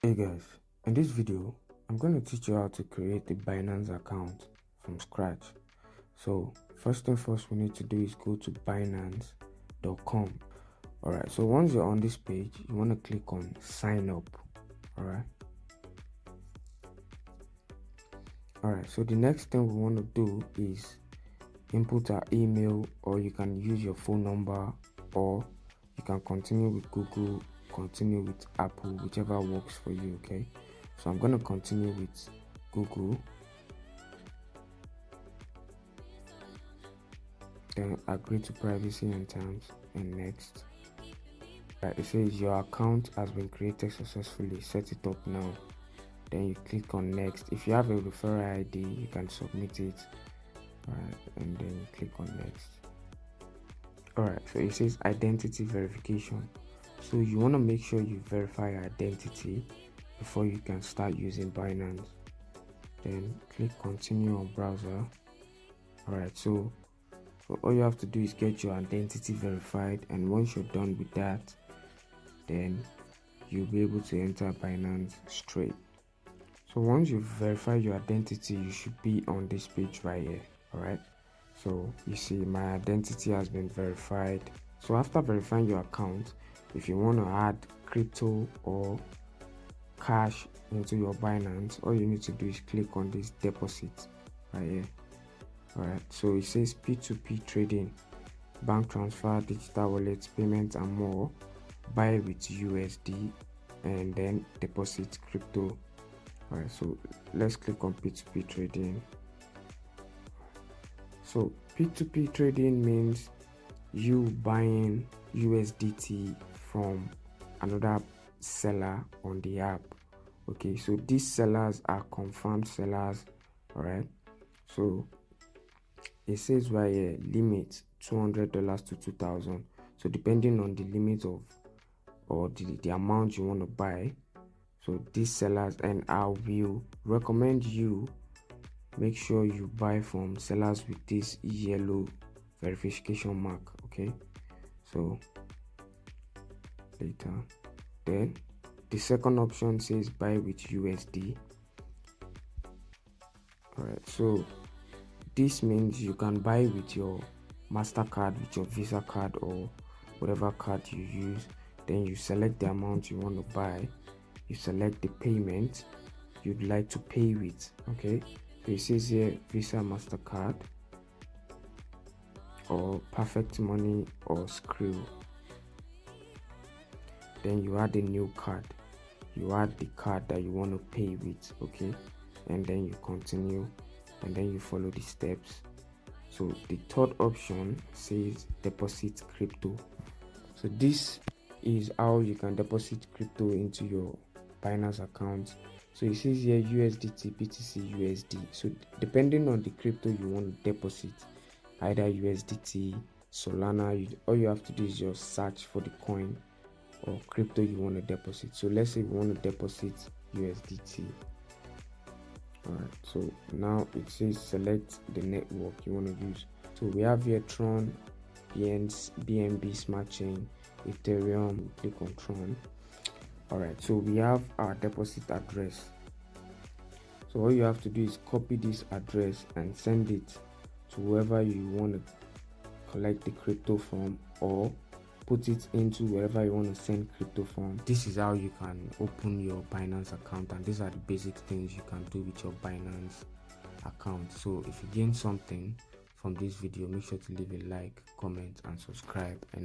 Hey guys, in this video I'm going to teach you how to create a Binance account from scratch. So first thing first we need to do is go to binance.com. Alright, so once you're on this page, you want to click on sign up. Alright, so the next thing we want to do is input our email, or you can use your phone number, or you can continue with Google, continue with Apple, whichever works for you. Okay, so I'm going to continue with Google, then agree to privacy and terms, and next. It says your account has been created successfully, set it up now. Then you click on next. If you have a referral ID, you can submit it. Alright, and then you click on next. Alright, so it says identity verification. So you want to make sure you verify your identity before you can start using Binance. Then click continue on browser. Alright, so all you have to do is get your identity verified, and once you're done with that, then you'll be able to enter Binance straight. So once you verify your identity, you should be on this page right here. Alright, so you see my identity has been verified. So after verifying your account, if you want to add crypto or cash into your Binance, all you need to do is click on this deposit right here. Alright, so it says P2P trading, bank transfer, digital wallets, payments and more. Buy with USD and then deposit crypto. Alright, so let's click on P2P trading. So P2P trading means you buying USDT from another seller on the app. Okay, so these sellers are confirmed sellers. Alright, so it says right here limit $200 to $2,000. So depending on the limit of or the amount you want to buy, so these sellers, and I will recommend you make sure you buy from sellers with this yellow verification mark. Okay, so later, then the second option says buy with USD. Alright, so this means you can buy with your MasterCard, with your Visa card, or whatever card you use. Then you select the amount you want to buy, you select the payment you'd like to pay with. Okay, so it says here Visa, MasterCard, or Perfect Money, or Skrill. Then you add a new card, you add the card that you want to pay with. Okay, and then you continue, and then you follow the steps. So the third option says deposit crypto. So this is how you can deposit crypto into your Binance account. So it says here USDT, BTC, USD. So depending on the crypto you want to deposit, either USDT, Solana, all you have to do is just search for the coin or crypto you want to deposit. So let's say we want to deposit USDT. Alright, so now it says select the network you want to use. So we have here Tron, BNB Smart Chain, Ethereum. Click on Tron. Alright, so we have our deposit address. So all you have to do is copy this address and send it to whoever you want to collect the crypto from, or put it into wherever you want to send crypto from. This is how you can open your Binance account, and these are the basic things you can do with your Binance account. So if you gain something from this video, make sure to leave a like, comment and subscribe. And